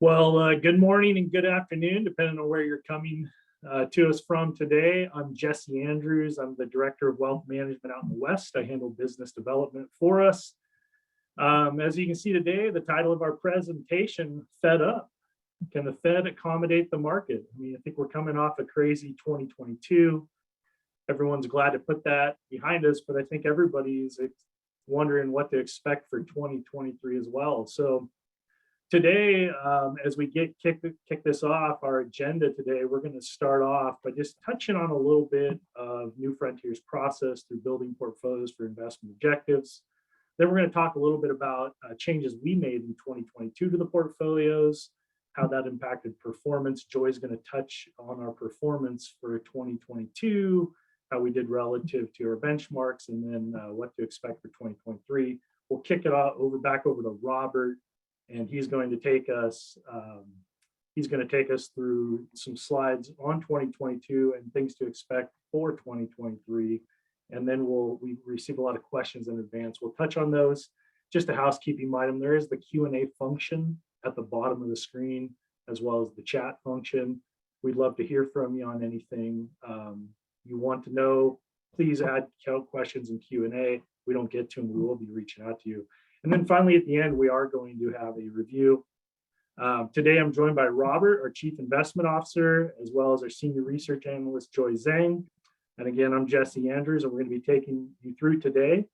Well, good morning and good afternoon, depending on where you're coming to us from today. I'm Jesse Andrews. I'm the Director of Wealth Management out in the West. I handle business development for us. As you can see today, the title of our presentation, Fed Up. Can the Fed accommodate the market? I mean, I think we're coming off a crazy 2022. Everyone's glad to put that behind us, but I think everybody's wondering what to expect for 2023 as well. So today, as we kick this off, our agenda today, we're going to start off by just touching on a little bit of New Frontier's process through building portfolios for investment objectives. Then we're going to talk a little bit about changes we made in 2022 to the portfolios, how that impacted performance. Joy's going to touch on our performance for 2022, how we did relative to our benchmarks, and then what to expect for 2023. We'll kick it off back over to Robert, and he's going to take us through some slides on 2022 and things to expect for 2023. And then we receive a lot of questions in advance. We'll touch on those. Just a housekeeping item, there is the Q&A function at the bottom of the screen, as well as the chat function. We'd love to hear from you on anything you want to know. Please add questions in Q&A. We don't get to them, we will be reaching out to you. And then finally, at the end, we are going to have a review. Today, I'm joined by Robert, our Chief Investment Officer, as well as our Senior Research Analyst, Joy Zhang. And again, I'm Jesse Andrews, and we're going to be taking you through today.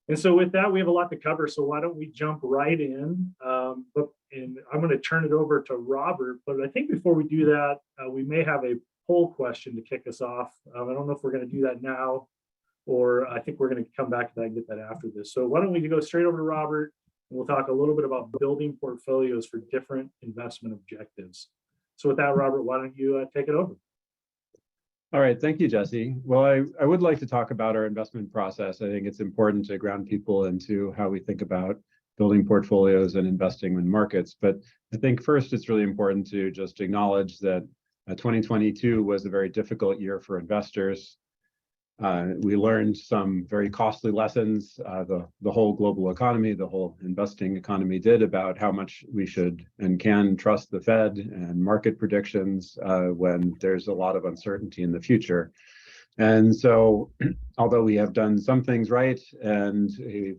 And so with that, we have a lot to cover, so why don't we jump right in? And I'm going to turn it over to Robert, but I think before we do that, we may have a poll question to kick us off. I don't know if we're going to do that now, or I think we're going to come back to that and get that after this. So why don't we go straight over to Robert, and we'll talk a little bit about building portfolios for different investment objectives. So with that, Robert, why don't you take it over? All right, thank you, Jesse. Well, I would like to talk about our investment process. I think it's important to ground people into how we think about building portfolios and investing in markets. But I think first, it's really important to just acknowledge that 2022 was a very difficult year for investors. We learned some very costly lessons, the whole global economy, the whole investing economy did, about how much we should and can trust the Fed and market predictions when there's a lot of uncertainty in the future. And so, although we have done some things right, and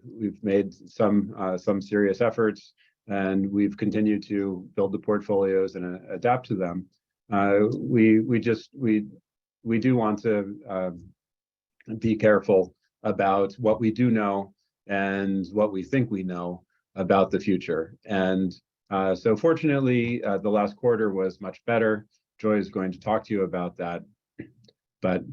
we've made some serious efforts, and we've continued to build the portfolios and adapt to them, we do want to be careful about what we do know and what we think we know about the future. And so fortunately, the last quarter was much better. Joy is going to talk to you about that. But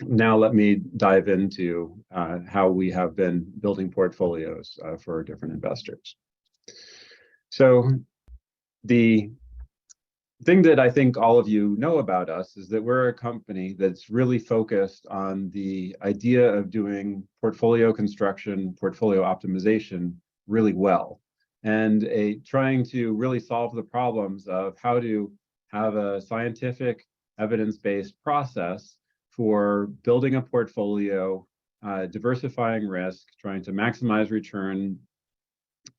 now let me dive into how we have been building portfolios for different investors. So the thing that I think all of you know about us is that we're a company that's really focused on the idea of doing portfolio construction, portfolio optimization really well, and trying to really solve the problems of how to have a scientific, evidence-based process for building a portfolio, diversifying risk, trying to maximize return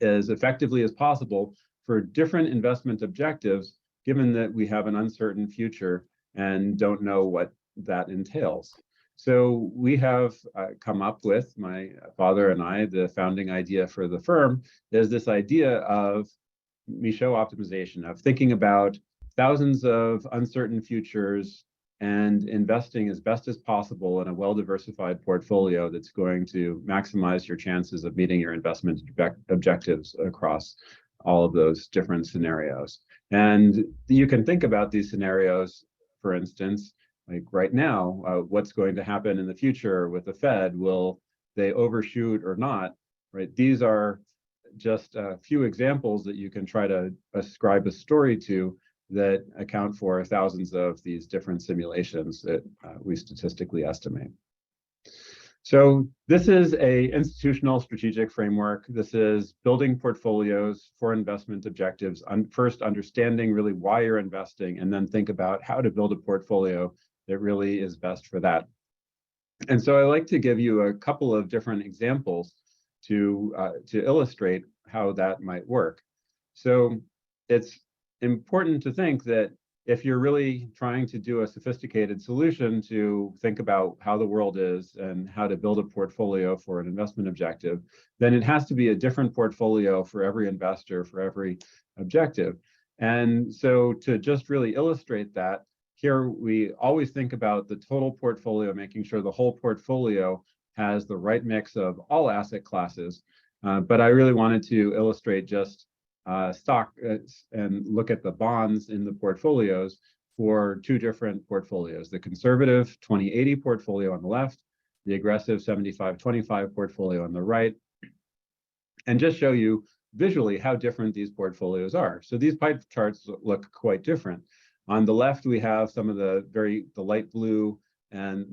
as effectively as possible for different investment objectives, given that we have an uncertain future and don't know what that entails. So we have come up with, my father and I, the founding idea for the firm is this idea of Michaud optimization, of thinking about thousands of uncertain futures and investing as best as possible in a well-diversified portfolio that's going to maximize your chances of meeting your investment objectives across all of those different scenarios. And you can think about these scenarios, for instance, like right now, what's going to happen in the future with the Fed? Will they overshoot or not? Right? These are just a few examples that you can try to ascribe a story to that account for thousands of these different simulations that we statistically estimate. So this is an institutional strategic framework. This is building portfolios for investment objectives. First, understanding really why you're investing, and then think about how to build a portfolio that really is best for that. And so I like to give you a couple of different examples to illustrate how that might work. So it's important to think that if you're really trying to do a sophisticated solution to think about how the world is and how to build a portfolio for an investment objective, then it has to be a different portfolio for every investor, for every objective. And so to just really illustrate that, here we always think about the total portfolio, making sure the whole portfolio has the right mix of all asset classes. But I really wanted to illustrate just stock and look at the bonds in the portfolios for two different portfolios, the conservative 2080 portfolio on the left, the aggressive 75-25 portfolio on the right, and just show you visually how different these portfolios are. So these pie charts look quite different. On the left, we have some of the light blue, and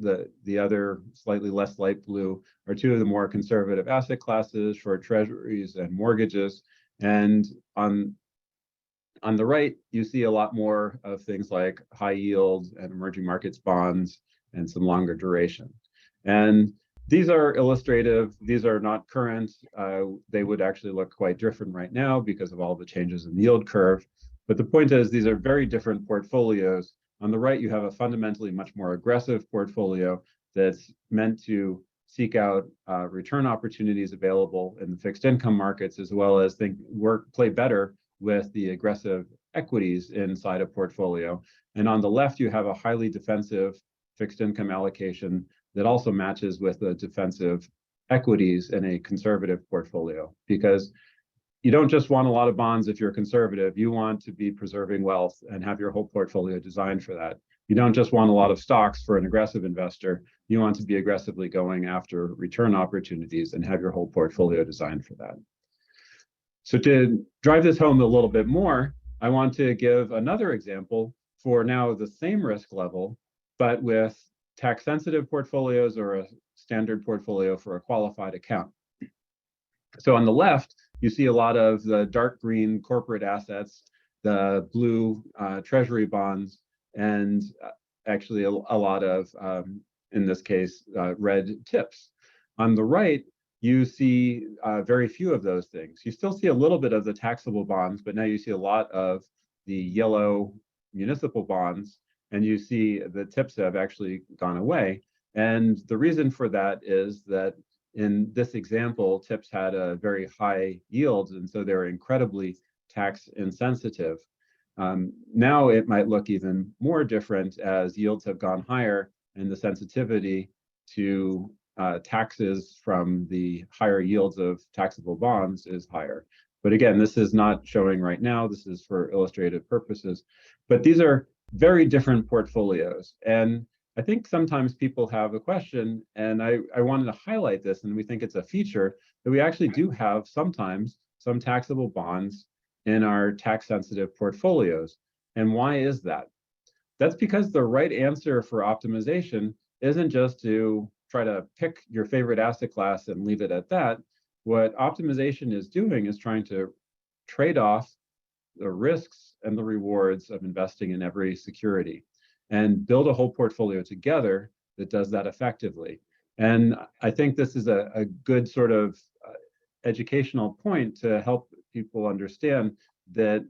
the other slightly less light blue are two of the more conservative asset classes, short treasuries and mortgages. And on the right, you see a lot more of things like high yield and emerging markets bonds and some longer duration. And these are illustrative. These are not current. They would actually look quite different right now because of all the changes in the yield curve. But the point is, these are very different portfolios. On the right, you have a fundamentally much more aggressive portfolio that's meant to seek out return opportunities available in the fixed income markets, as well as play better with the aggressive equities inside a portfolio. And on the left, you have a highly defensive fixed income allocation that also matches with the defensive equities in a conservative portfolio, because you don't just want a lot of bonds if you're conservative. You want to be preserving wealth and have your whole portfolio designed for that. You don't just want a lot of stocks for an aggressive investor. You want to be aggressively going after return opportunities and have your whole portfolio designed for that. So to drive this home a little bit more, I want to give another example for now the same risk level, but with tax-sensitive portfolios or a standard portfolio for a qualified account. So on the left, you see a lot of the dark green corporate assets, the blue treasury bonds, and actually a lot of, in this case, red tips. On the right, you see very few of those things. You still see a little bit of the taxable bonds, but now you see a lot of the yellow municipal bonds, and you see the tips have actually gone away. And the reason for that is that in this example, tips had a very high yields, and so they're incredibly tax insensitive. Now it might look even more different as yields have gone higher and the sensitivity to taxes from the higher yields of taxable bonds is higher. But again, this is not showing right now. This is for illustrative purposes. But these are very different portfolios. And I think sometimes people have a question, and I wanted to highlight this, and we think it's a feature, that we actually do have sometimes some taxable bonds in our tax-sensitive portfolios. And why is that? That's because the right answer for optimization isn't just to try to pick your favorite asset class and leave it at that. What optimization is doing is trying to trade off the risks and the rewards of investing in every security and build a whole portfolio together that does that effectively. And I think this is a good sort of educational point to help people understand that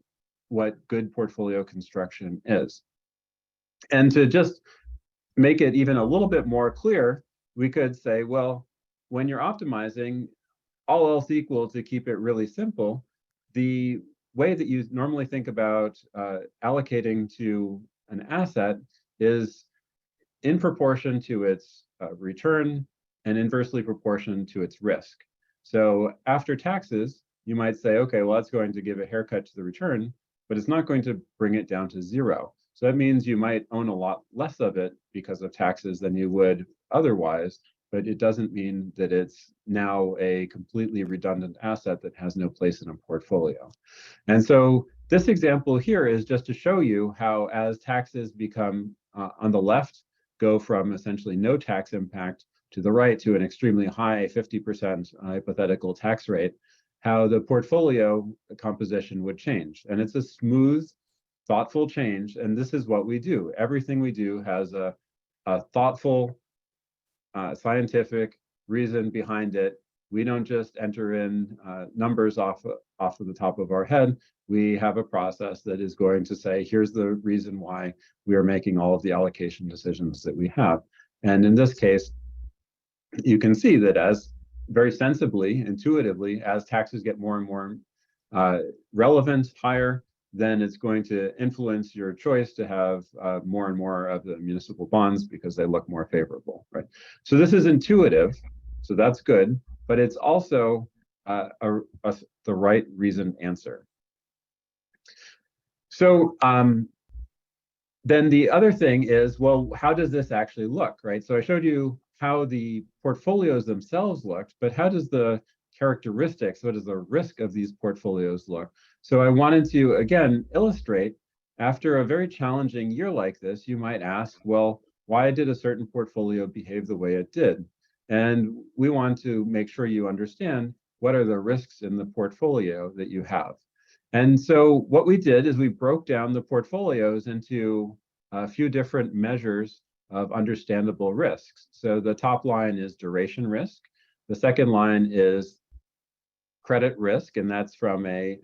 what good portfolio construction is. And to just make it even a little bit more clear, we could say, well, when you're optimizing, all else equal, to keep it really simple, the way that you normally think about allocating to an asset is in proportion to its return and inversely proportional to its risk. So after taxes, you might say, okay, well, that's going to give a haircut to the return, but it's not going to bring it down to zero. So that means you might own a lot less of it because of taxes than you would otherwise, but it doesn't mean that it's now a completely redundant asset that has no place in a portfolio. And so this example here is just to show you how, as taxes become on the left, go from essentially no tax impact to the right to an extremely high 50% hypothetical tax rate, how the portfolio composition would change. And it's a smooth, thoughtful change. And this is what we do. Everything we do has a thoughtful, scientific reason behind it. we don't just enter in numbers off of the top of our head. We have a process that is going to say, here's the reason why we are making all of the allocation decisions that we have. And in this case, you can see that as very sensibly, intuitively, as taxes get more and more relevant, higher, then it's going to influence your choice to have more and more of the municipal bonds because they look more favorable, right? So this is intuitive, so that's good, but it's also the right reasoned answer. So then the other thing is, well, how does this actually look, right? So I showed you how the portfolios themselves looked, but how does the characteristics, what does the risk of these portfolios look? So I wanted to, again, illustrate, after a very challenging year like this, you might ask, well, why did a certain portfolio behave the way it did? And we want to make sure you understand what are the risks in the portfolio that you have. And so what we did is we broke down the portfolios into a few different measures of understandable risks. So the top line is duration risk. The second line is credit risk, and that's from a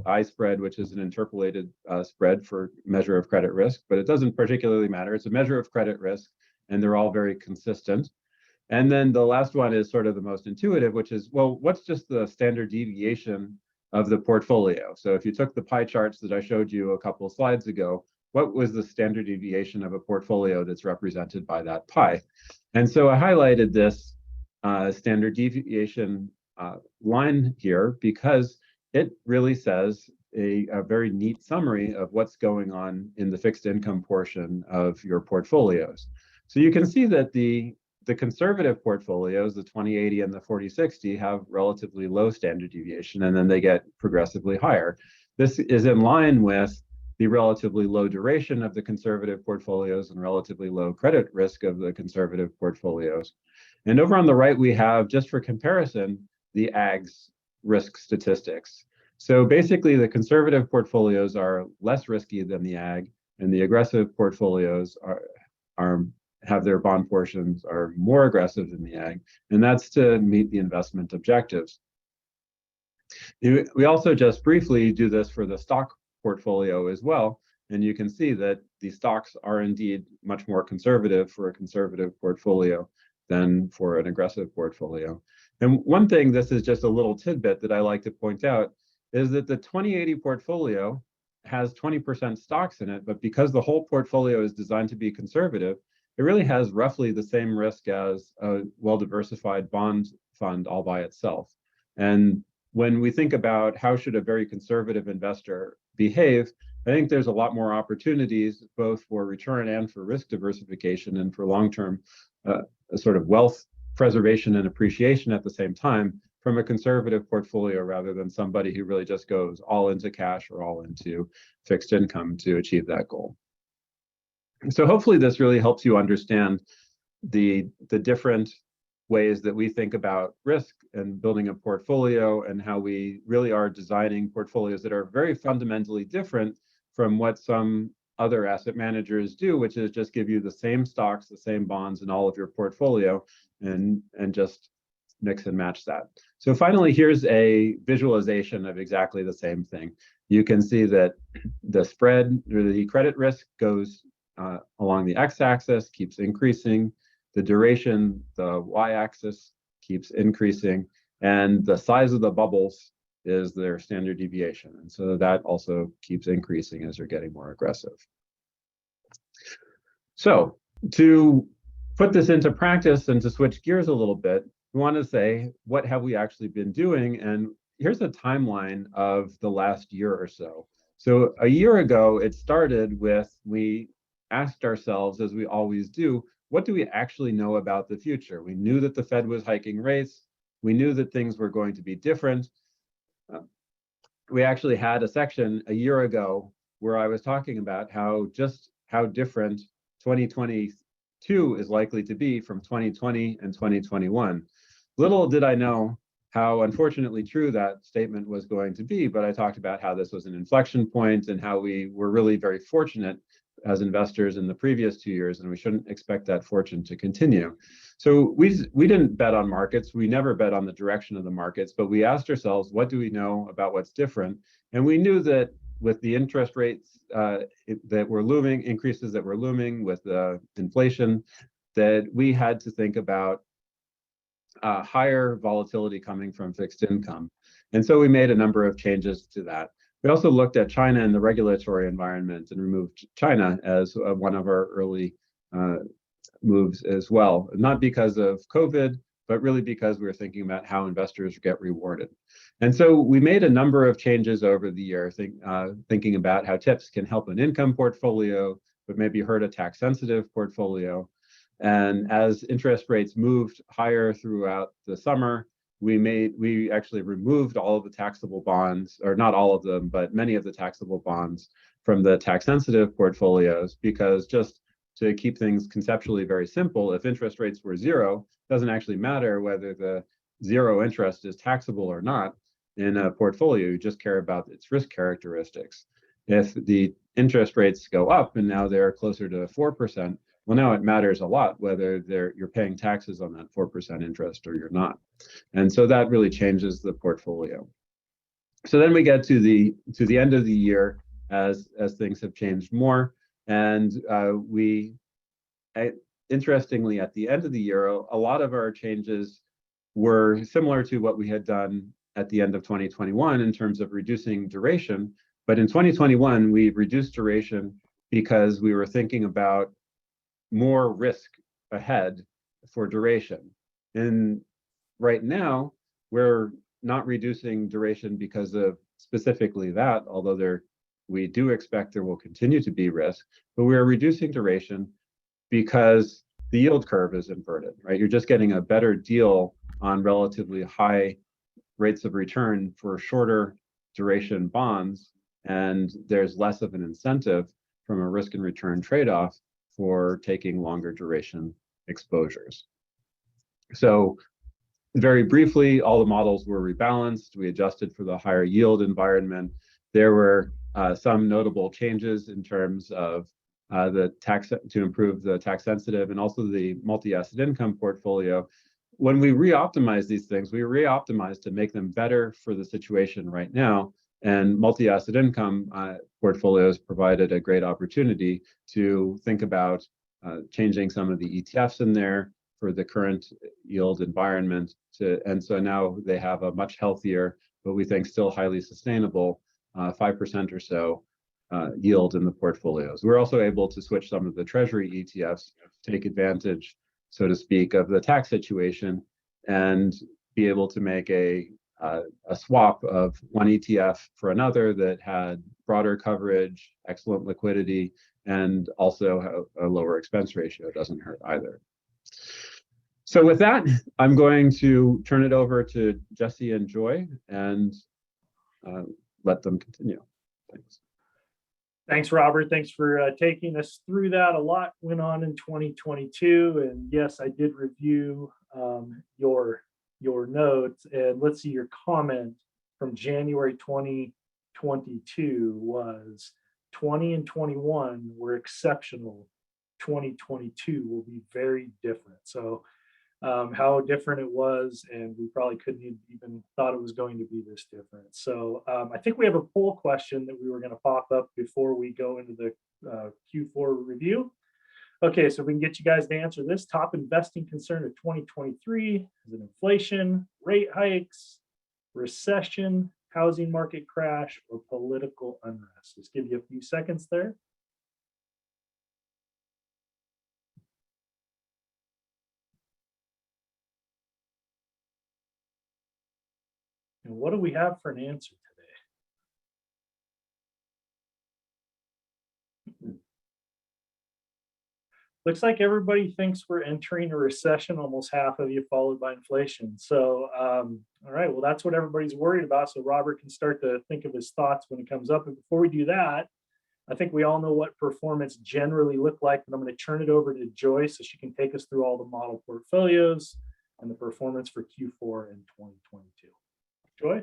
I-spread, which is an interpolated spread for measure of credit risk, but it doesn't particularly matter. It's a measure of credit risk, and they're all very consistent. And then the last one is sort of the most intuitive, which is, well, what's just the standard deviation of the portfolio? So if you took the pie charts that I showed you a couple of slides ago, what was the standard deviation of a portfolio that's represented by that pie? And so I highlighted this standard deviation line here because it really says a very neat summary of what's going on in the fixed income portion of your portfolios. So you can see that the conservative portfolios, the 20/80 and the 40/60, have relatively low standard deviation, and then they get progressively higher. This is in line with the relatively low duration of the conservative portfolios and relatively low credit risk of the conservative portfolios. And over on the right, we have, just for comparison, the AGS risk statistics. So basically, the conservative portfolios are less risky than the AG, and the aggressive portfolios have their bond portions are more aggressive than the AG, and that's to meet the investment objectives. We also just briefly do this for the stock portfolio as well, and you can see that the stocks are indeed much more conservative for a conservative portfolio than for an aggressive portfolio. And one thing, this is just a little tidbit that I like to point out, is that the 20/80 portfolio has 20% stocks in it, but because the whole portfolio is designed to be conservative, it really has roughly the same risk as a well-diversified bond fund all by itself. And when we think about how should a very conservative investor behave, I think there's a lot more opportunities both for return and for risk diversification and for long-term sort of wealth preservation and appreciation at the same time from a conservative portfolio rather than somebody who really just goes all into cash or all into fixed income to achieve that goal. So hopefully this really helps you understand the different ways that we think about risk and building a portfolio and how we really are designing portfolios that are very fundamentally different from what some other asset managers do, which is just give you the same stocks, the same bonds in all of your portfolio and just mix and match that. So finally, here's a visualization of exactly the same thing. You can see that the spread, or the credit risk, goes along the x-axis, keeps increasing. The duration, the y-axis, keeps increasing. And the size of the bubbles is their standard deviation. And so that also keeps increasing as you're getting more aggressive. So to put this into practice and to switch gears a little bit, we want to say, what have we actually been doing? And here's a timeline of the last year or so. So a year ago, it started with, we asked ourselves, as we always do, what do we actually know about the future? We knew that the Fed was hiking rates. We knew that things were going to be different. We actually had a section a year ago where I was talking about how different 2022 is likely to be from 2020 and 2021. Little did I know how unfortunately true that statement was going to be, but I talked about how this was an inflection point and how we were really very fortunate as investors in the previous 2 years, and we shouldn't expect that fortune to continue. So we didn't bet on markets. We never bet on the direction of the markets, but we asked ourselves, what do we know about what's different? And we knew that with the interest rates that were looming, increases that were looming with inflation, that we had to think about higher volatility coming from fixed income. And so we made a number of changes to that. We also looked at China and the regulatory environment and removed China as one of our early moves as well, not because of COVID, but really because we were thinking about how investors get rewarded. And so we made a number of changes over the year, thinking about how TIPS can help an income portfolio, but maybe hurt a tax-sensitive portfolio. And as interest rates moved higher throughout the summer, we actually removed all of the taxable bonds, or not all of them, but many of the taxable bonds from the tax-sensitive portfolios, because just to keep things conceptually very simple, if interest rates were zero, it doesn't actually matter whether the zero interest is taxable or not in a portfolio. You just care about its risk characteristics. If the interest rates go up and now they're closer to 4%, well, now it matters a lot whether you're paying taxes on that 4% interest or you're not. And so that really changes the portfolio. So then we get to the end of the year as things have changed more. And interestingly, at the end of the year, a lot of our changes were similar to what we had done at the end of 2021 in terms of reducing duration. But in 2021, we reduced duration because we were thinking about more risk ahead for duration. And right now, we're not reducing duration because of specifically that, although we do expect there will continue to be risk, but we are reducing duration because the yield curve is inverted, right? You're just getting a better deal on relatively high rates of return for shorter duration bonds, and there's less of an incentive from a risk and return trade-off for taking longer duration exposures. So very briefly, all the models were rebalanced. We adjusted for the higher yield environment. There were some notable changes in terms of the tax to improve the tax sensitive and also the multi-asset income portfolio. When we re-optimize these things, we re-optimize to make them better for the situation right now. And multi-asset income portfolios provided a great opportunity to think about changing some of the ETFs in there for the current yield environment. And so now they have a much healthier, but we think still highly sustainable 5% or so yield in the portfolios. We're also able to switch some of the treasury ETFs, take advantage, so to speak, of the tax situation and be able to make a swap of one ETF for another that had broader coverage, excellent liquidity, and also a lower expense ratio. It doesn't hurt either. So with that, I'm going to turn it over to Jesse and Joy and let them continue. Thanks. Thanks, Robert. Thanks for taking us through that. A lot went on in 2022. And yes, I did review your notes. And let's see, your comment from January 2022 was 20 and 21 were exceptional. 2022 will be very different. So how different it was, and we probably couldn't even thought it was going to be this different. So I think we have a poll question that we were going to pop up before we go into the Q4 review. Okay, so we can get you guys to answer this. Top investing concern of 2023 is it inflation, rate hikes, recession, housing market crash, or political unrest? Just give you a few seconds there. And what do we have for an answer today? Looks like everybody thinks we're entering a recession, almost half of you, followed by inflation. So, all right, well, that's what everybody's worried about. So Robert can start to think of his thoughts when it comes up. And before we do that, I think we all know what performance generally look like, but I'm going to turn it over to Joy so she can take us through all the model portfolios and the performance for Q4 in 2022. Joy?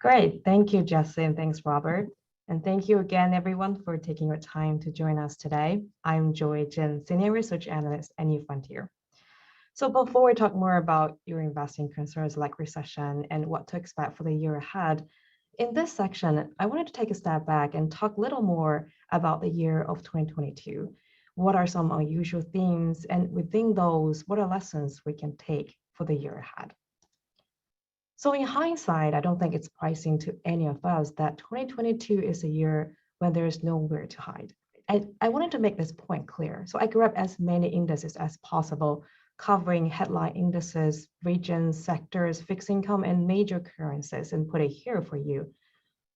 Great. Thank you, Jesse, and thanks, Robert. And thank you again, everyone, for taking your time to join us today. I'm Joy Jin, Senior Research Analyst at New Frontier. So before we talk more about your investing concerns like recession and what to expect for the year ahead, in this section, I wanted to take a step back and talk a little more about the year of 2022. What are some unusual themes? And within those, what are lessons we can take for the year ahead? So in hindsight, I don't think it's surprising to any of us that 2022 is a year when there's nowhere to hide. I wanted to make this point clear. So I grabbed as many indices as possible, covering headline indices, regions, sectors, fixed income, and major currencies, and put it here for you.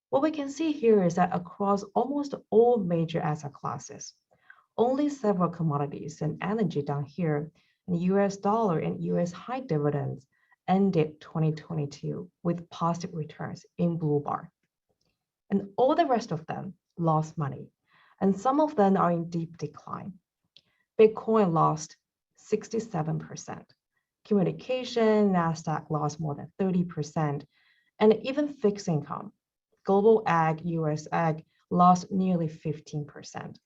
What we can see here is that across almost all major asset classes, only several commodities and energy down here, and US dollar and US high dividends ended 2022 with positive returns in blue bar. And all the rest of them lost money, and some of them are in deep decline. Bitcoin lost 67%. Communication, NASDAQ lost more than 30%, and even fixed income, global ag, US ag lost nearly 15%.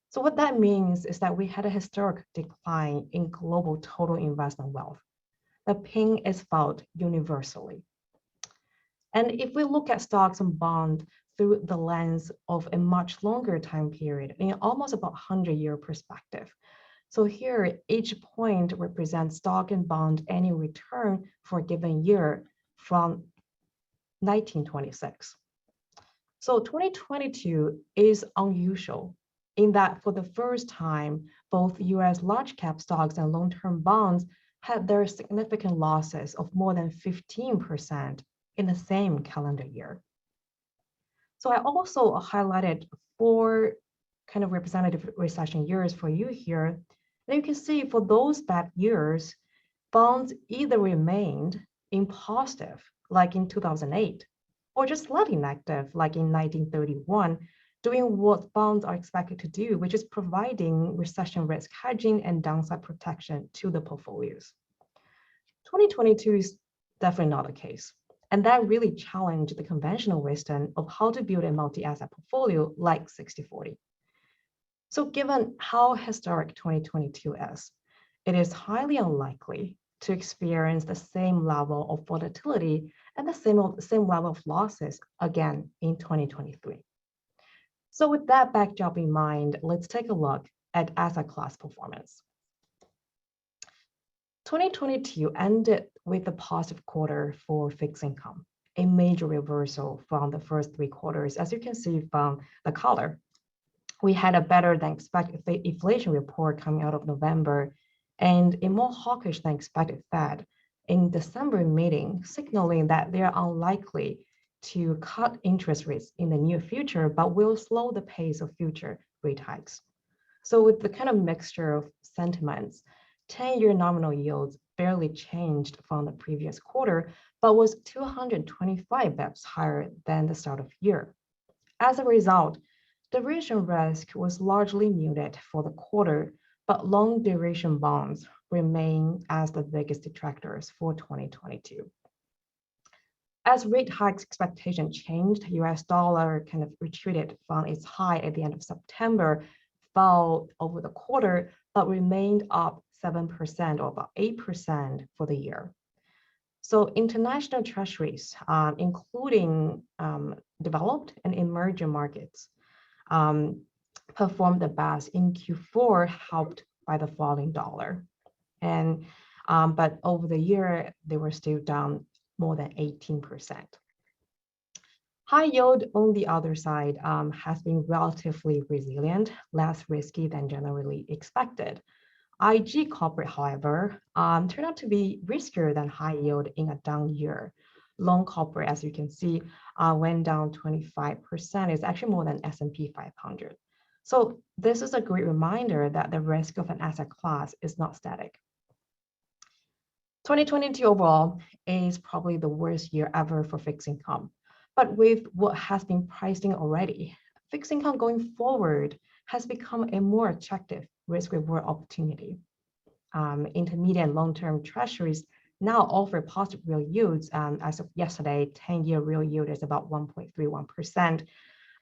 So what that means is that we had a historic decline in global total investment wealth. The pain is felt universally. And if we look at stocks and bonds through the lens of a much longer time period, in almost about 100-year perspective. So here, each point represents stock and bond annual return for a given year from 1926. So 2022 is unusual in that for the first time, both US large cap stocks and long-term bonds had their significant losses of more than 15% in the same calendar year. So I also highlighted 4 kind of representative recession years for you here. And you can see for those bad years, bonds either remained in positive, like in 2008, or just slightly negative, like in 1931, doing what bonds are expected to do, which is providing recession risk hedging and downside protection to the portfolios. 2022 is definitely not the case. And that really challenged the conventional wisdom of how to build a multi-asset portfolio like 60/40. So given how historic 2022 is, it is highly unlikely to experience the same level of volatility and the same level of losses again in 2023. So with that backdrop in mind, let's take a look at asset class performance. 2022 ended with a positive quarter for fixed income, a major reversal from the first 3 quarters. As you can see from the color, we had a better than expected inflation report coming out of November and a more hawkish than expected Fed in December meeting, signaling that they are unlikely to cut interest rates in the near future, but will slow the pace of future rate hikes. So with the kind of mixture of sentiments, 10-year nominal yields barely changed from the previous quarter, but was 225 bps higher than the start of year. As a result, duration risk was largely muted for the quarter, but long duration bonds remain as the biggest detractors for 2022. As rate hikes expectation changed, US dollar kind of retreated from its high at the end of September, fell over the quarter, but remained up 7% or about 8% for the year. So international treasuries, including developed and emerging markets, performed the best in Q4, helped by the falling dollar. And but over the year, they were still down more than 18%. High yield, on the other side, has been relatively resilient, less risky than generally expected. IG corporate, however, turned out to be riskier than high yield in a down year. Long corporate, as you can see, went down 25%. It's actually more than S&P 500. So this is a great reminder that the risk of an asset class is not static. 2022 overall is probably the worst year ever for fixed income. But with what has been priced in already, fixed income going forward has become a more attractive risk-reward opportunity. Intermediate and long-term treasuries now offer positive real yields. As of yesterday, 10-year real yield is about 1.31%.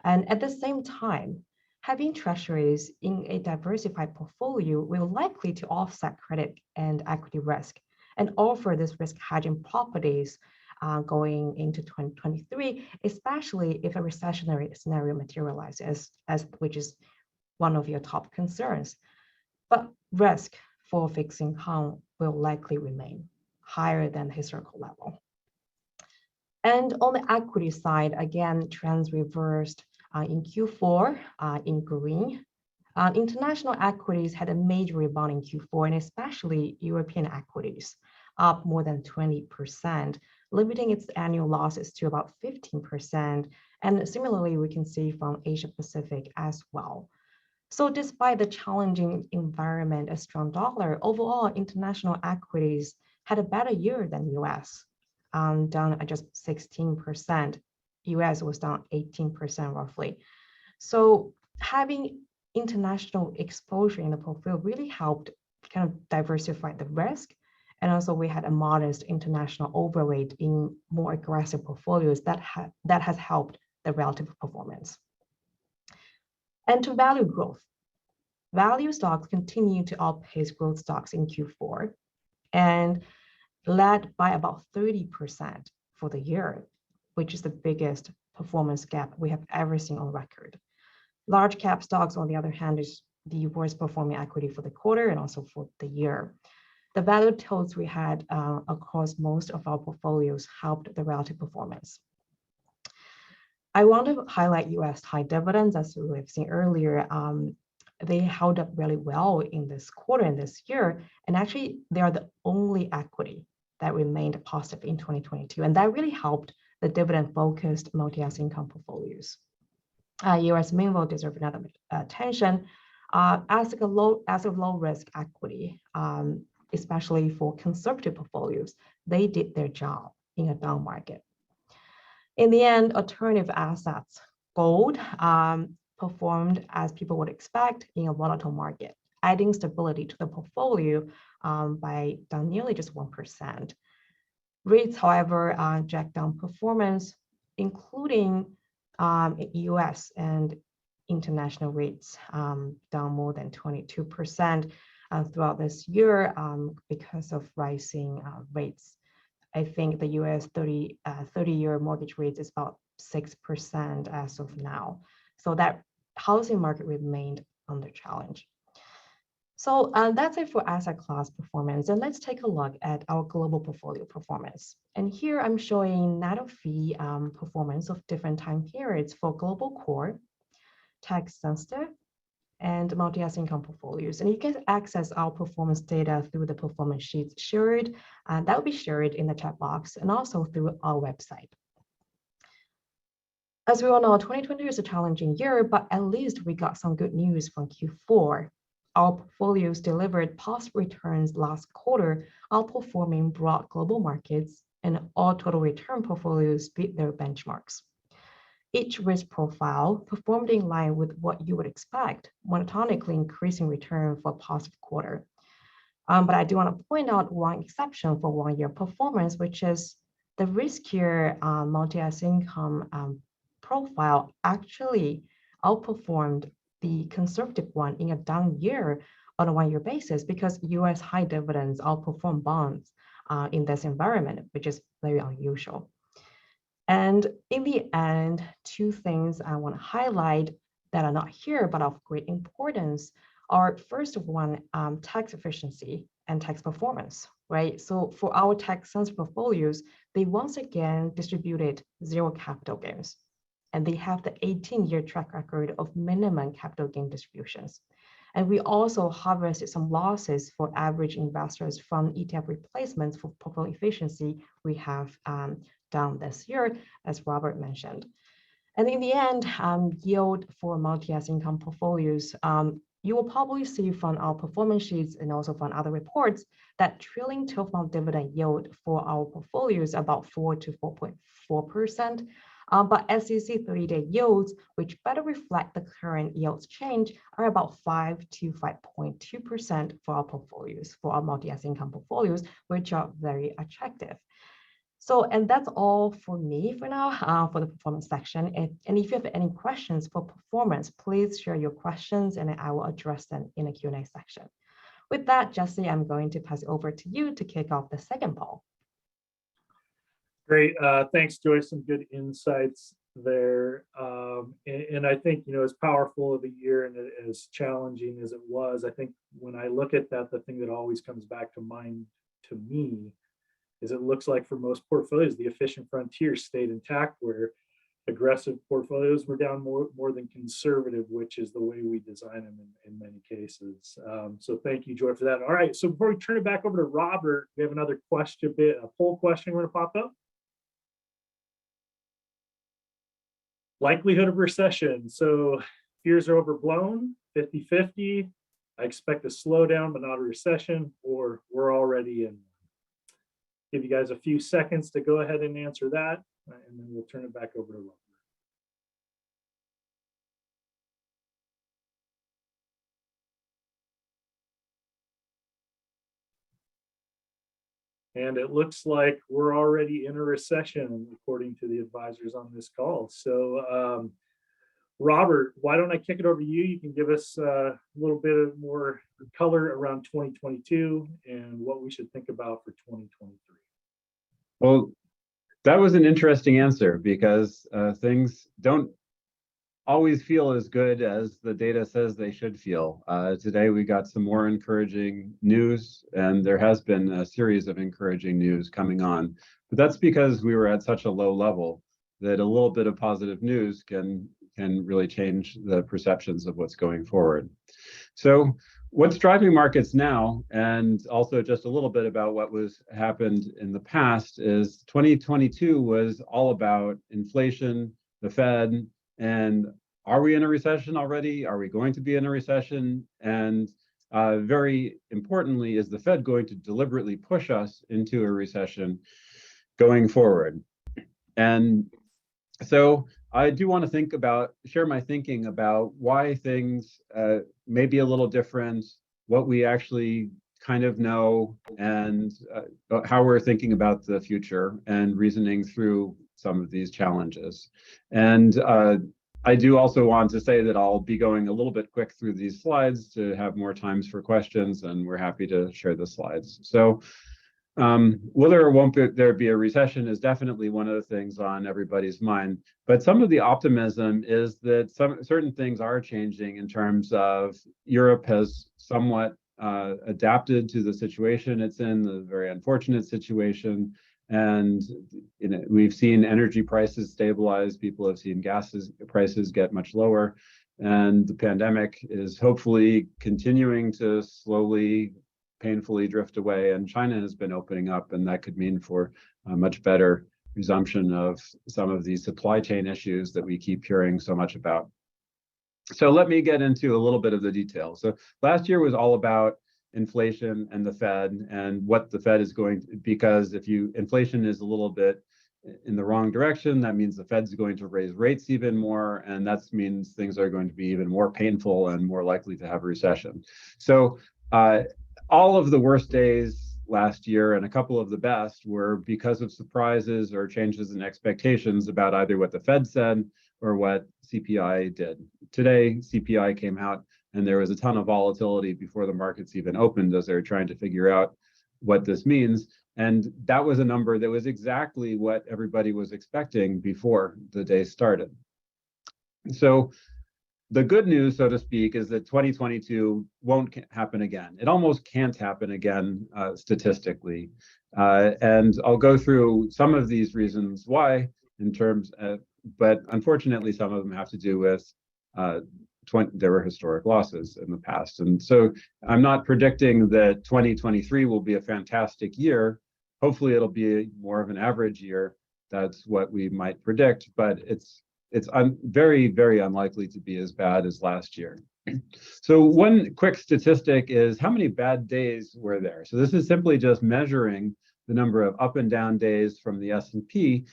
And at the same time, having treasuries in a diversified portfolio will likely to offset credit and equity risk and offer this risk hedging properties going into 2023, especially if a recessionary scenario materializes, which is one of your top concerns. But risk for fixed income will likely remain higher than the historical level. And on the equity side, again, trends reversed in Q4 in green. International equities had a major rebound in Q4, and especially European equities, up more than 20%, limiting its annual losses to about 15%. And similarly, we can see from Asia Pacific as well. So despite the challenging environment, a strong dollar, overall international equities had a better year than US, down at just 16%. US was down 18% roughly. So having international exposure in the portfolio really helped kind of diversify the risk. And also we had a modest international overweight in more aggressive portfolios that has helped the relative performance. And to value growth, value stocks continue to outpace growth stocks in Q4 and led by about 30% for the year, which is the biggest performance gap we have ever seen on record. Large cap stocks, on the other hand, is the worst performing equity for the quarter and also for the year. The value tilts we had across most of our portfolios helped the relative performance. I want to highlight US high dividends, as we've seen earlier. They held up really well in this quarter and this year, and actually they are the only equity that remained positive in 2022, and that really helped the dividend-focused multi-asset income portfolios. US Minvo deserve another attention as a low risk equity, especially for conservative portfolios. They did their job in a down market. In the end, alternative assets, gold, performed as people would expect in a volatile market, adding stability to the portfolio by down nearly just 1%. Rates, however, dragged down performance, including US and international rates, down more than 22% throughout this year because of rising rates. I think the US 30-year mortgage rate is about 6% as of now. So that housing market remained under challenge. So that's it for asset class performance. And let's take a look at our global portfolio performance. And here I'm showing net of fee performance of different time periods for global core, tax sensitive, and multi-asset income portfolios. And you can access our performance data through the performance sheets shared. That will be shared in the chat box and also through our website. As we all know, 2020 is a challenging year, but at least we got some good news from Q4. Our portfolios delivered positive returns last quarter, outperforming broad global markets, and all total return portfolios beat their benchmarks. Each risk profile performed in line with what you would expect, monotonically increasing return for a positive quarter. But I do want to point out one exception for 1 year performance, which is the riskier multi-asset income profile actually outperformed the conservative one in a down year on a 1 year basis because US high dividends outperform bonds in this environment, which is very unusual. And in the end, two things I want to highlight that are not here but of great importance are, first of one, tax efficiency and tax performance, right? So for our tax sensitive portfolios, they once again distributed zero capital gains. And they have the 18-year track record of minimum capital gain distributions. And we also harvested some losses for average investors from ETF replacements for portfolio efficiency we have done this year, as Robert mentioned. And in the end, yield for multi-asset income portfolios, you will probably see from our performance sheets and also from other reports that trailing 12-month dividend yield for our portfolios about 4 to 4.4%. But SEC 30-day yields, which better reflect the current yields change, are about 5 to 5.2% for our portfolios, for our multi-asset income portfolios, which are very attractive. So, and that's all for me for now, for the performance section. And if you have any questions for performance, please share your questions and I will address them in the Q&A section. With that, Jesse, I'm going to pass it over to you to kick off the second poll. Great. Thanks, Joyce. Some good insights there. And I think, as powerful of a year and as challenging as it was, I think when I look at that, the thing that always comes back to mind to me is it looks like for most portfolios, the efficient frontier stayed intact, where aggressive portfolios were down more than conservative, which is the way we design them in many cases. So thank you, Joy, for that. All right, so before we turn it back over to Robert, we have another question, a poll question going to pop up. Likelihood of recession. So fears are overblown, 50-50. I expect a slowdown, but not a recession, or we're already in. Give you guys a few seconds to go ahead and answer that, and then we'll turn it back over to Robert. And it looks like we're already in a recession, according to the advisors on this call. So, Robert, why don't I kick it over to you? You can give us a little bit of more color around 2022 and what we should think about for 2023. Well, that was an interesting answer because things don't always feel as good as the data says they should feel. Today, we got some more encouraging news, and there has been a series of encouraging news coming on. But that's because we were at such a low level that a little bit of positive news can really change the perceptions of what's going forward. So what's driving markets now, and also just a little bit about what was happened in the past, is 2022 was all about inflation, the Fed, and are we in a recession already? Are we going to be in a recession? And very importantly, is the Fed going to deliberately push us into a recession going forward? And so I do want to share my thinking about why things may be a little different, what we actually kind of know, and how we're thinking about the future and reasoning through some of these challenges. And I do also want to say that I'll be going a little bit quick through these slides to have more times for questions, and we're happy to share the slides. So whether or won't there be a recession is definitely one of the things on everybody's mind. But some of the optimism is that certain things are changing in terms of Europe has somewhat adapted to the situation it's in, the very unfortunate situation. And we've seen energy prices stabilize. People have seen gas prices get much lower. And the pandemic is hopefully continuing to slowly, painfully drift away. And China has been opening up, and that could mean for a much better resumption of some of these supply chain issues that we keep hearing so much about. So let me get into a little bit of the details. So last year was all about inflation and the Fed and what the Fed is going to, because if inflation is a little bit in the wrong direction, that means the Fed's going to raise rates even more, and that means things are going to be even more painful and more likely to have a recession. So all of the worst days last year and a couple of the best were because of surprises or changes in expectations about either what the Fed said or what CPI did. Today, CPI came out, and there was a ton of volatility before the markets even opened as they were trying to figure out what this means. And that was a number that was exactly what everybody was expecting before the day started. So the good news, so to speak, is that 2022 won't happen again. It almost can't happen again statistically. And I'll go through some of these reasons why in terms of, but unfortunately, some of them have to do with there were historic losses in the past. And so I'm not predicting that 2023 will be a fantastic year. Hopefully it'll be more of an average year. That's what we might predict, but it's very, very unlikely to be as bad as last year. So one quick statistic is how many bad days were there? So this is simply just measuring the number of up and down days from the S&P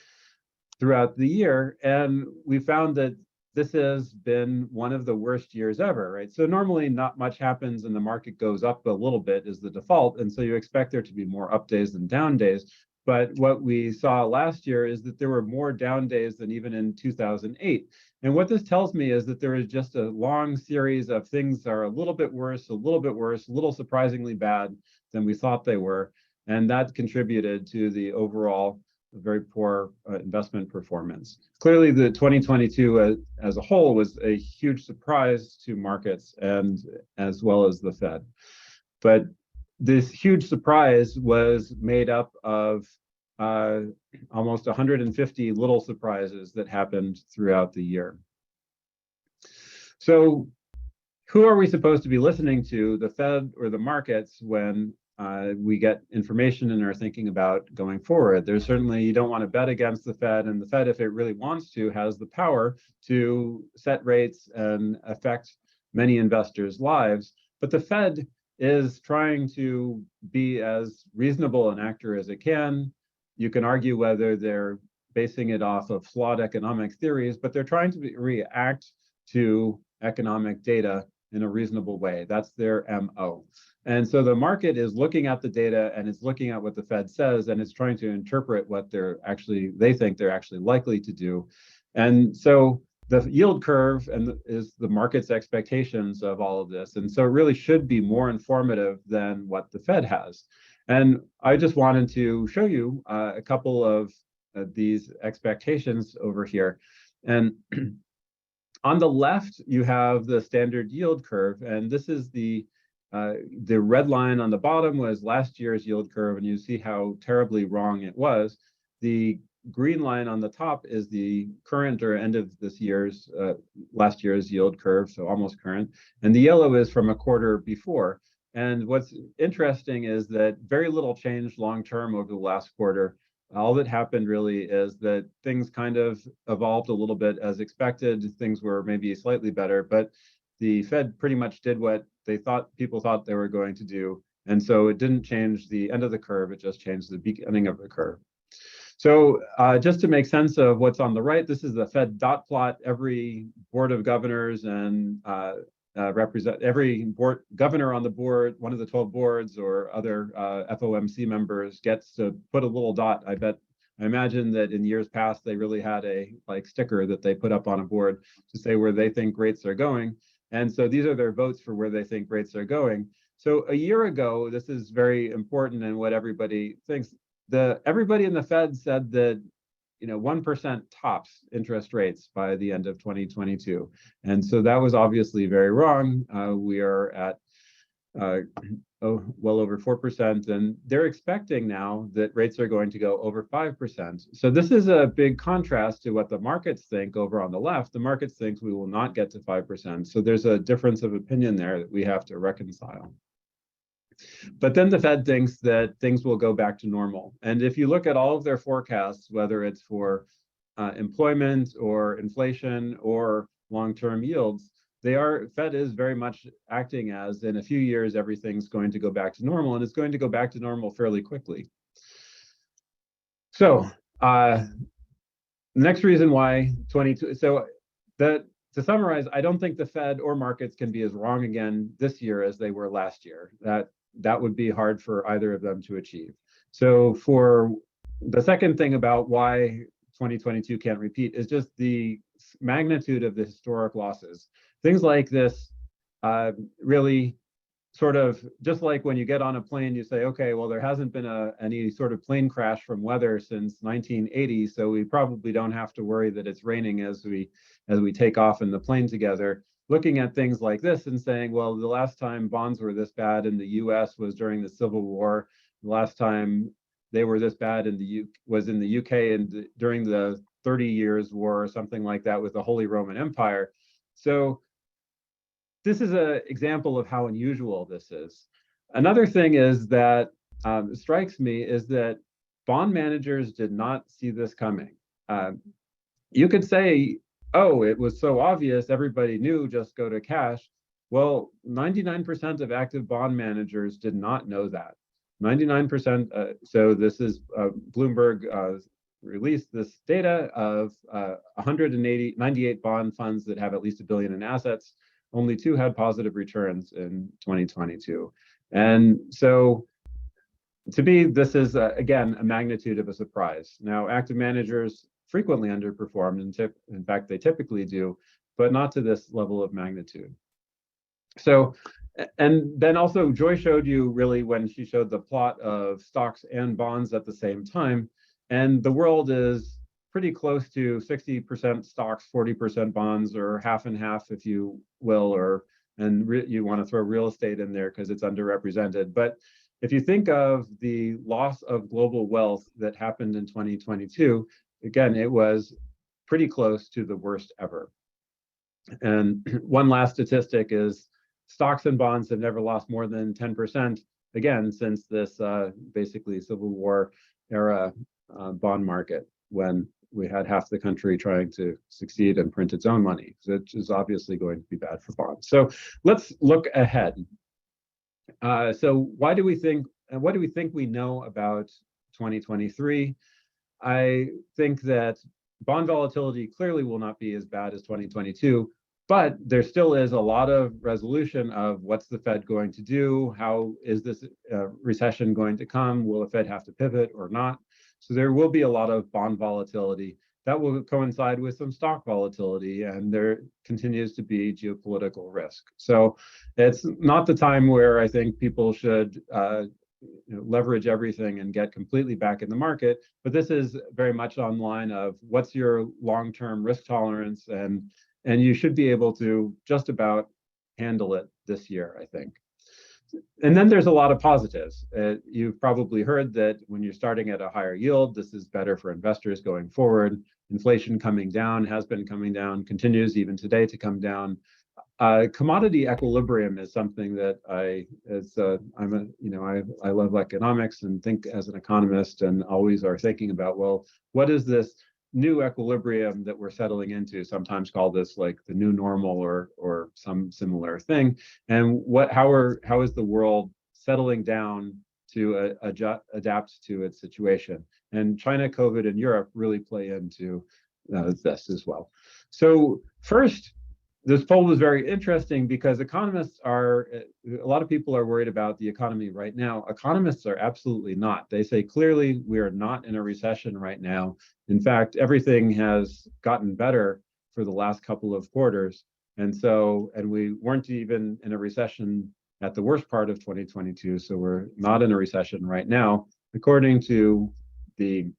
throughout the year. And we found that this has been one of the worst years ever, right? So normally not much happens and the market goes up a little bit is the default. And so you expect there to be more up days than down days. But what we saw last year is that there were more down days than even in 2008. And what this tells me is that there is just a long series of things that are a little bit worse, a little bit worse, a little surprisingly bad than we thought they were. And that contributed to the overall very poor investment performance. Clearly, the 2022 as a whole was a huge surprise to markets and as well as the Fed. But this huge surprise was made up of almost 150 little surprises that happened throughout the year. So who are we supposed to be listening to, the Fed or the markets, when we get information and are thinking about going forward? There's certainly, you don't want to bet against the Fed, and the Fed, if it really wants to, has the power to set rates and affect many investors' lives. But the Fed is trying to be as reasonable an actor as it can. You can argue whether they're basing it off of flawed economic theories, but they're trying to react to economic data in a reasonable way. That's their MO. And so the market is looking at the data and it's looking at what the Fed says, and it's trying to interpret what they think they're actually likely to do. And so the yield curve is the market's expectations of all of this. And so it really should be more informative than what the Fed has. And I just wanted to show you a couple of these expectations over here. And on the left, you have the standard yield curve. And this is the red line on the bottom was last year's yield curve. And you see how terribly wrong it was. The green line on the top is the current or end of this year's, last year's yield curve, so almost current. And the yellow is from a quarter before. And what's interesting is that very little changed long-term over the last quarter. All that happened really is that things kind of evolved a little bit as expected. Things were maybe slightly better, but the Fed pretty much did what people thought they were going to do. And so it didn't change the end of the curve, it just changed the beginning of the curve. So just to make sense of what's on the right, this is the Fed dot plot. Every board of governors and every governor on the board, one of the 12 boards or other FOMC members gets to put a little dot. I imagine that in years past, they really had a sticker that they put up on a board to say where they think rates are going. And so these are their votes for where they think rates are going. So a year ago, this is very important and what everybody thinks. Everybody in the Fed said that 1% tops interest rates by the end of 2022. And so that was obviously very wrong. We are at well over 4%, and they're expecting now that rates are going to go over 5%. So this is a big contrast to what the markets think over on the left. The markets think we will not get to 5%. So there's a difference of opinion there that we have to reconcile. But then the Fed thinks that things will go back to normal. And if you look at all of their forecasts, whether it's for employment or inflation or long-term yields, Fed is very much acting as in a few years, everything's going to go back to normal, and it's going to go back to normal fairly quickly. So next reason why to summarize, I don't think the Fed or markets can be as wrong again this year as they were last year. That would be hard for either of them to achieve. So for the second thing about why 2022 can't repeat is just the magnitude of the historic losses. Things like this really sort of, just like when you get on a plane, you say, okay, well, there hasn't been any sort of plane crash from weather since 1980, so we probably don't have to worry that it's raining as we take off in the plane together. Looking at things like this and saying, well, the last time bonds were this bad in the US was during the Civil War. The last time they were this bad was in the UK and during the 30 Years' War or something like that with the Holy Roman Empire. So this is an example of how unusual this is. Another thing is that strikes me is that bond managers did not see this coming. You could say, oh, it was so obvious, everybody knew, just go to cash. Well, 99% of active bond managers did not know that. 99%, so this is Bloomberg released this data of 98 bond funds that have at least $1 billion in assets. Only 2 had positive returns in 2022. And so To me, this is, again, a magnitude of a surprise. Now, active managers frequently underperform, and in fact, they typically do, but not to this level of magnitude. So, and then also Joy showed you really when she showed the plot of stocks and bonds at the same time, and the world is pretty close to 60% stocks, 40% bonds, or half and half, if you will, or you want to throw real estate in there because it's underrepresented. But if you think of the loss of global wealth that happened in 2022, again, it was pretty close to the worst ever. And one last statistic is stocks and bonds have never lost more than 10%, again, since this basically Civil War era bond market, when we had half the country trying to succeed and print its own money, which is obviously going to be bad for bonds. So let's look ahead. So what do we think we know about 2023? I think that bond volatility clearly will not be as bad as 2022, but there still is a lot of resolution of what's the Fed going to do? How is this recession going to come? Will the Fed have to pivot or not? So there will be a lot of bond volatility that will coincide with some stock volatility, and there continues to be geopolitical risk. So it's not the time where I think people should leverage everything and get completely back in the market, but this is very much on line of what's your long-term risk tolerance, and you should be able to just about handle it this year, I think. And then there's a lot of positives. You've probably heard that when you're starting at a higher yield, this is better for investors going forward. Inflation coming down, has been coming down, continues even today to come down. Commodity equilibrium is something that I love economics and think as an economist, and always are thinking about, well, what is this new equilibrium that we're settling into? Sometimes call this like the new normal or some similar thing. And how is the world settling down to adapt to its situation? And China, COVID, and Europe really play into this as well. So first, this poll was very interesting because a lot of people are worried about the economy right now. Economists are absolutely not. They say clearly we are not in a recession right now. In fact, everything has gotten better for the last couple of quarters. And we weren't even in a recession at the worst part of 2022. So we're not in a recession right now, according to the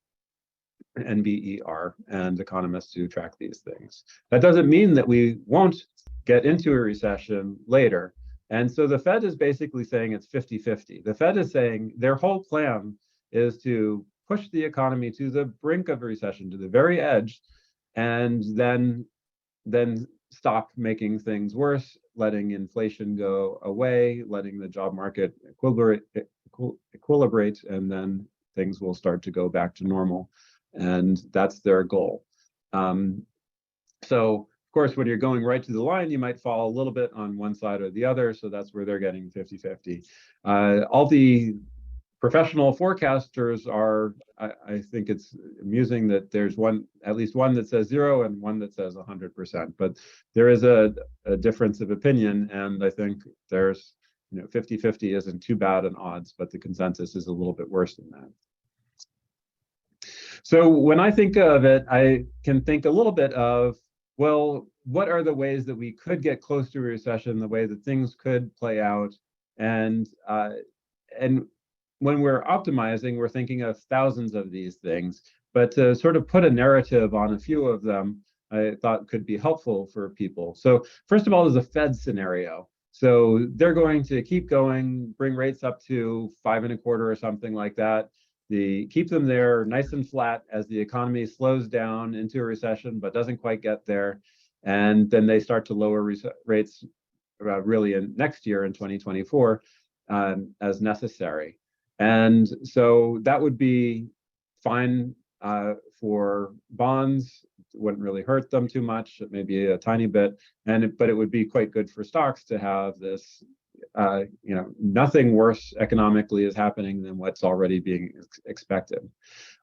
NBER and economists who track these things. That doesn't mean that we won't get into a recession later. And so the Fed is basically saying it's 50-50. The Fed is saying their whole plan is to push the economy to the brink of a recession, to the very edge, and then stop making things worse, letting inflation go away, letting the job market equilibrate, and then things will start to go back to normal. And that's their goal. So of course, when you're going right to the line, you might fall a little bit on one side or the other. So that's where they're getting 50-50. All the professional forecasters are, I think it's amusing that there's at least one that says 0 and one that says 100%. But there is a difference of opinion, and I think there's 50-50 isn't too bad an odds, but the consensus is a little bit worse than that. So when I think of it, I can think a little bit of, well, what are the ways that we could get close to a recession, the way that things could play out? And when we're optimizing, we're thinking of thousands of these things, but to sort of put a narrative on a few of them, I thought could be helpful for people. So first of all is a Fed scenario. So they're going to keep going, bring rates up to 5.25 or something like that. Keep them there nice and flat as the economy slows down into a recession, but doesn't quite get there. And then they start to lower rates really in next year in 2024 as necessary. And so that would be fine for bonds. It wouldn't really hurt them too much, maybe a tiny bit. But it would be quite good for stocks to have this nothing worse economically is happening than what's already being expected.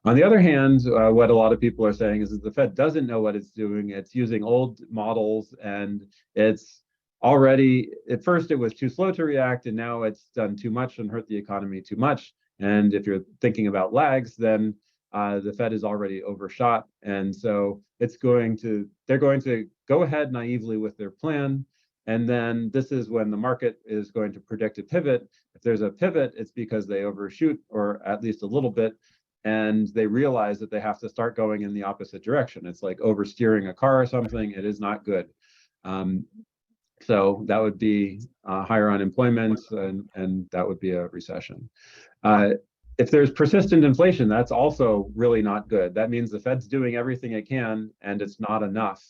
On the other hand, what a lot of people are saying is that the Fed doesn't know what it's doing. It's using old models, and it's already, at first it was too slow to react, and now it's done too much and hurt the economy too much. And if you're thinking about lags, then the Fed is already overshot. And so they're going to go ahead naively with their plan. And then this is when the market is going to predict a pivot. If there's a pivot, it's because they overshoot, or at least a little bit, and they realize that they have to start going in the opposite direction. It's like oversteering a car or something. It is not good. So that would be higher unemployment, and that would be a recession. If there's persistent inflation, that's also really not good. That means the Fed's doing everything it can, and it's not enough.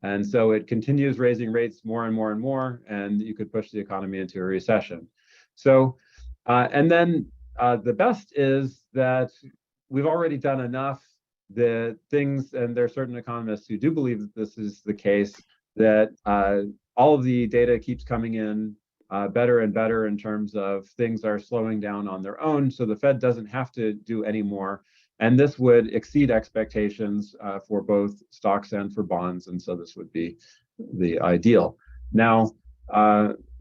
And so it continues raising rates more and more and more, and you could push the economy into a recession. So, and then the best is that we've already done enough the things, and there are certain economists who do believe that this is the case, that all of the data keeps coming in better and better in terms of things are slowing down on their own, so the Fed doesn't have to do any more. And this would exceed expectations for both stocks and for bonds, and so this would be the ideal. Now,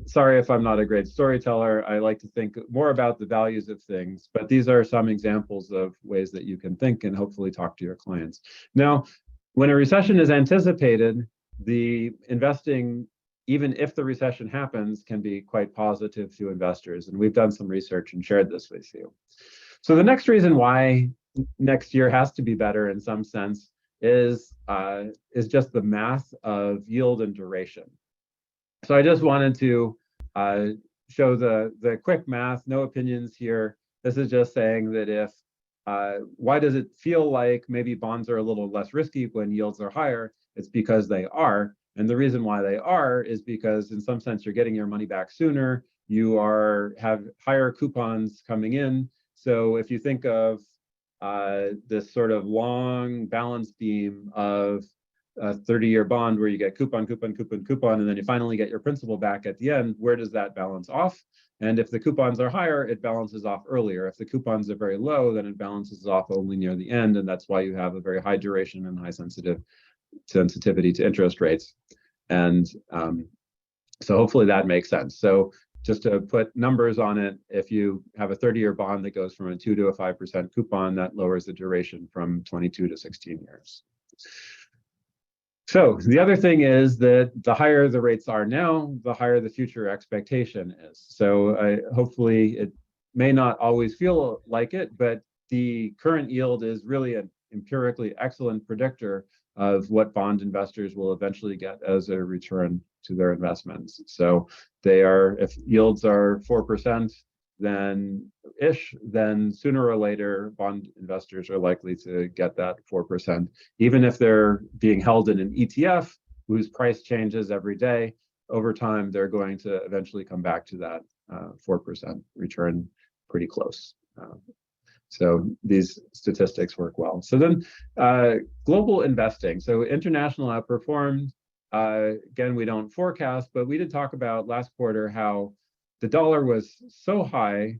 sorry if I'm not a great storyteller. I like to think more about the values of things, but these are some examples of ways that you can think and hopefully talk to your clients. Now, when a recession is anticipated, the investing, even if the recession happens, can be quite positive to investors. And we've done some research and shared this with you. So the next reason why next year has to be better in some sense is just the math of yield and duration. So I just wanted to show the quick math, no opinions here. This is just saying that if, why does it feel like maybe bonds are a little less risky when yields are higher? It's because they are. And the reason why they are is because in some sense, you're getting your money back sooner. You have higher coupons coming in. So if you think of this sort of long balance beam of a 30-year bond where you get coupon, coupon, coupon, coupon, and then you finally get your principal back at the end, where does that balance off? And if the coupons are higher, it balances off earlier. If the coupons are very low, then it balances off only near the end, and that's why you have a very high duration and high sensitivity to interest rates. And so hopefully that makes sense. So just to put numbers on it, if you have a 30-year bond that goes from a 2 to a 5% coupon, that lowers the duration from 22 to 16 years. So the other thing is that the higher the rates are now, the higher the future expectation is. So hopefully it may not always feel like it, but the current yield is really an empirically excellent predictor of what bond investors will eventually get as a return to their investments. So if yields are 4%, then sooner or later, bond investors are likely to get that 4%. Even if they're being held in an ETF whose price changes every day, over time, they're going to eventually come back to that 4% return pretty close. So these statistics work well. So then global investing. So international outperformed. Again, we don't forecast, but we did talk about last quarter how the dollar was so high.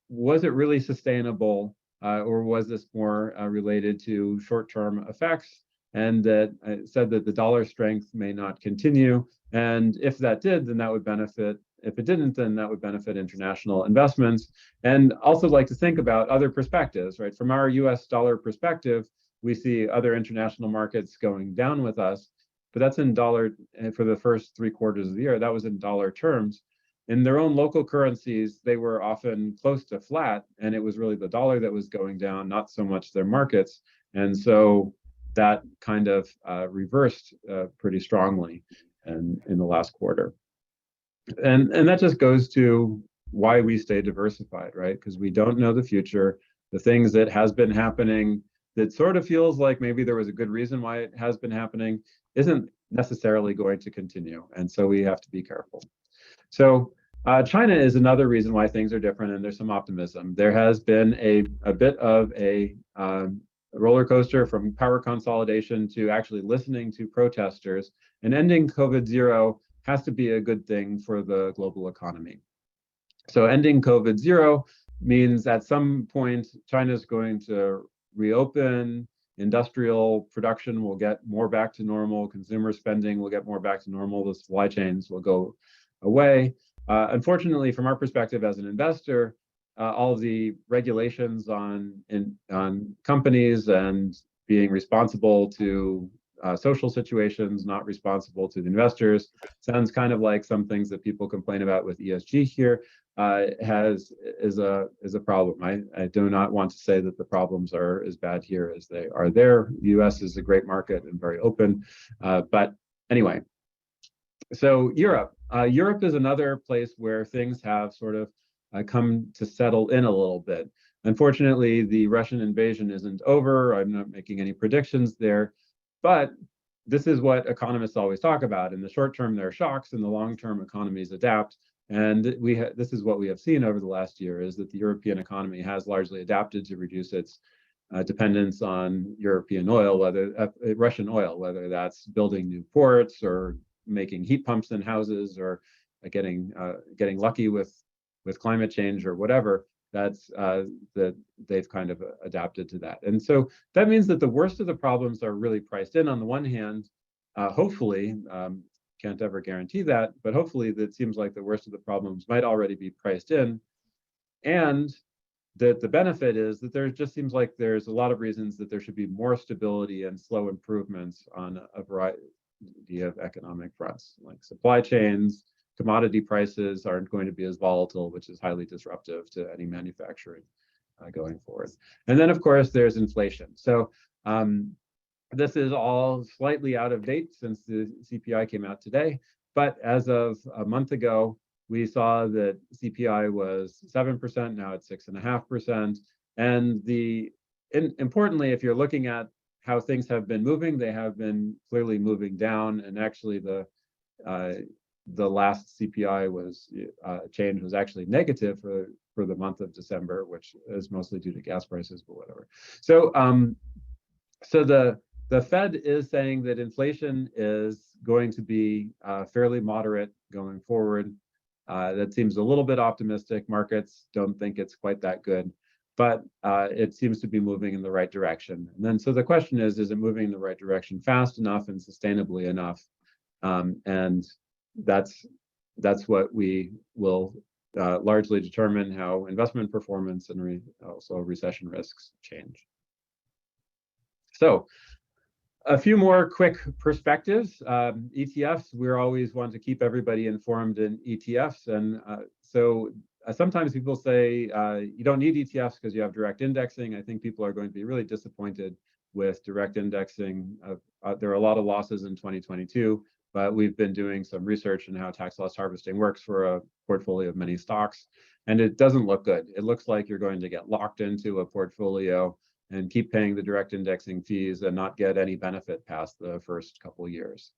Was it really sustainable, or was this more related to short-term effects? And that it said that the dollar strength may not continue. And if that did, then that would benefit. If it didn't, then that would benefit international investments. And also like to think about other perspectives, right? From our US dollar perspective, we see other international markets going down with us, but that's in dollar for the first 3 quarters of the year. That was in dollar terms. In their own local currencies, they were often close to flat, and it was really the dollar that was going down, not so much their markets. And so that kind of reversed pretty strongly in the last quarter. And that just goes to why we stay diversified, right? Because we don't know the future. The things that has been happening that sort of feels like maybe there was a good reason why it has been happening isn't necessarily going to continue. And so we have to be careful. So China is another reason why things are different, and there's some optimism. There has been a bit of a roller coaster from power consolidation to actually listening to protesters, and ending COVID-0 has to be a good thing for the global economy. So ending COVID-0 means at some point, China's going to reopen, industrial production will get more back to normal, consumer spending will get more back to normal, the supply chains will go away. Unfortunately, from our perspective as an investor, all of the regulations on companies and being responsible to social situations, not responsible to the investors. Sounds kind of like some things that people complain about with ESG here. Is a problem. I do not want to say that the problems are as bad here as they are there. The US is a great market and very open. But anyway, so Europe. Europe is another place where things have sort of come to settle in a little bit. Unfortunately, the Russian invasion isn't over. I'm not making any predictions there, but this is what economists always talk about. In the short term, there are shocks. In the long term, economies adapt. And this is what we have seen over the last year, is that the European economy has largely adapted to reduce its dependence on European oil, Russian oil, whether that's building new ports or making heat pumps in houses or getting lucky with climate change or whatever. That they've kind of adapted to that. And so that means that the worst of the problems are really priced in. On the one hand, hopefully, can't ever guarantee that, but hopefully it seems like the worst of the problems might already be priced in. And that the benefit is that there just seems like there's a lot of reasons that there should be more stability and slow improvements on a variety of economic fronts, like supply chains. Commodity prices aren't going to be as volatile, which is highly disruptive to any manufacturing going forward. And then, of course, there's inflation. So this is all slightly out of date since the CPI came out today. But as of a month ago, we saw that CPI was 7%, now it's 6.5%. And importantly, if you're looking at how things have been moving, they have been clearly moving down. And actually, the last CPI change was actually negative for the month of December, which is mostly due to gas prices, but whatever. So so the Fed is saying that inflation is going to be fairly moderate going forward. That seems a little bit optimistic. Markets don't think it's quite that good, but it seems to be moving in the right direction. And then, so the question is it moving in the right direction fast enough and sustainably enough? And that's what we will largely determine how investment performance and also recession risks change. So a few more quick perspectives. ETFs, we're always want to keep everybody informed in ETFs. And so sometimes people say you don't need ETFs because you have direct indexing. I think people are going to be really disappointed with direct indexing. There are a lot of losses in 2022, but we've been doing some research on how tax loss harvesting works for a portfolio of many stocks, and it doesn't look good. It looks like you're going to get locked into a portfolio and keep paying the direct indexing fees and not get any benefit past the first couple of years.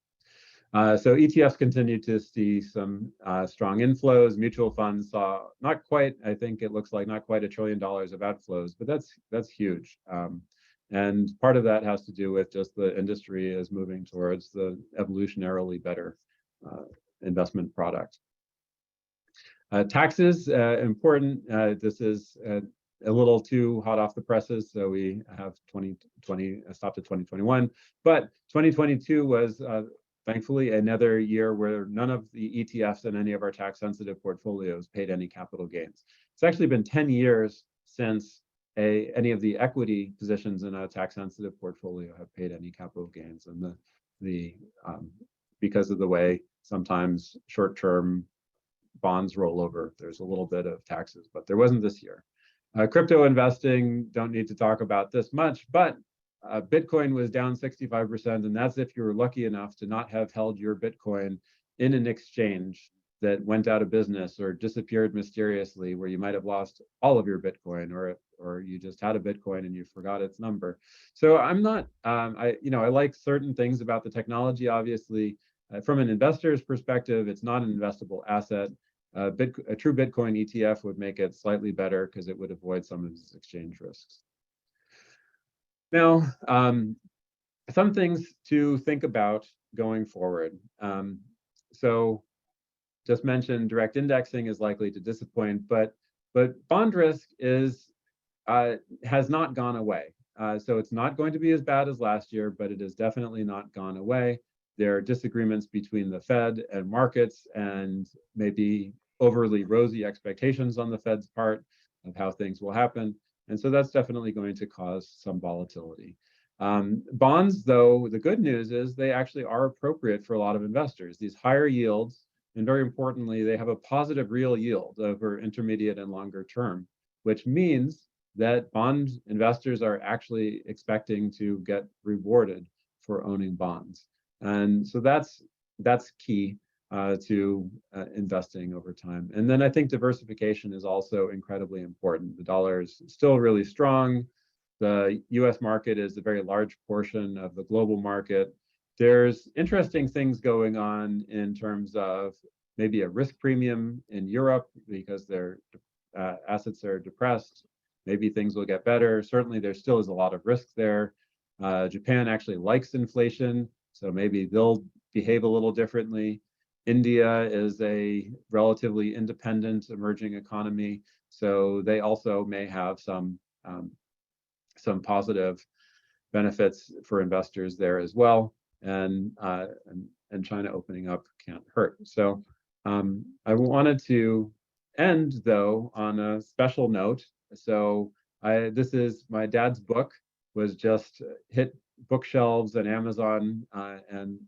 So ETFs continue to see some strong inflows. Mutual funds saw not quite, I think it looks like not quite $1 trillion of outflows, but that's huge. And part of that has to do with just the industry is moving towards the evolutionarily better investment product. Taxes, important. This is a little too hot off the presses, so we have 2020 stopped at 2021, but 2022 was thankfully another year where none of the ETFs in any of our tax-sensitive portfolios paid any capital gains. It's actually been 10 years since any of the equity positions in a tax-sensitive portfolio have paid any capital gains, and because of the way sometimes short-term bonds roll over, there's a little bit of taxes, but there wasn't this year. Crypto investing, don't need to talk about this much, but Bitcoin was down 65%, and that's if you were lucky enough to not have held your Bitcoin in an exchange that went out of business or disappeared mysteriously, where you might have lost all of your Bitcoin, or you just had a Bitcoin and you forgot its number. So I'm not, I like certain things about the technology. Obviously, from an investor's perspective, it's not an investable asset. A true Bitcoin ETF would make it slightly better because it would avoid some of these exchange risks. Now, some things to think about going forward. So just mentioned direct indexing is likely to disappoint, but bond risk has not gone away. So it's not going to be as bad as last year, but it has definitely not gone away. There are disagreements between the Fed and markets, and maybe overly rosy expectations on the Fed's part. of how things will happen. And so that's definitely going to cause some volatility. Bonds, though, the good news is they actually are appropriate for a lot of investors. These higher yields, and very importantly, they have a positive real yield over intermediate and longer term, which means that bond investors are actually expecting to get rewarded for owning bonds. And so that's key to investing over time. And then I think diversification is also incredibly important. The dollar is still really strong. The US market is a very large portion of the global market. There's interesting things going on in terms of maybe a risk premium in Europe because their assets are depressed. Maybe things will get better. Certainly, there still is a lot of risk there. Japan actually likes inflation, so maybe they'll behave a little differently. India is a relatively independent emerging economy, so they also may have some positive benefits for investors there as well. And China opening up can't hurt. So I wanted to end though on a special note. So this is my dad's book, was just hit bookshelves and Amazon and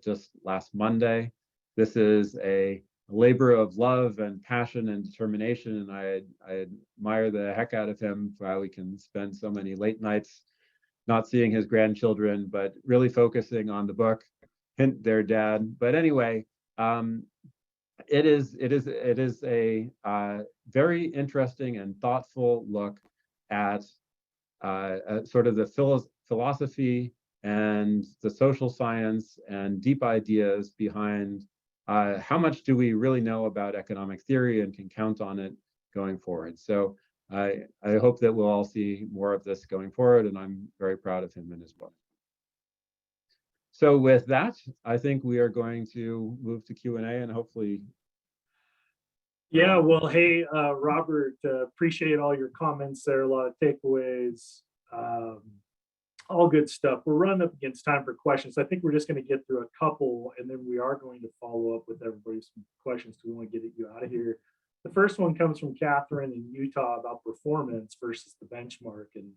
just last Monday. This is a labor of love and passion and determination, and I admire the heck out of him for how he can spend so many late nights not seeing his grandchildren, but really focusing on the book. Hint, their dad. But anyway, it is a very interesting and thoughtful look at sort of the philosophy and the social science and deep ideas behind how much do we really know about economic theory and can count on it going forward. So I hope that we'll all see more of this going forward, and I'm very proud of him and his book. So with that, I think we are going to move to Q&A and hopefully. Yeah, well, hey, Robert, appreciate all your comments there, a lot of takeaways, all good stuff. We're running up against time for questions. I think we're just going to get through a couple, and then we are going to follow up with everybody's questions because we want to get you out of here. The first one comes from Catherine in Utah about performance versus the benchmark. And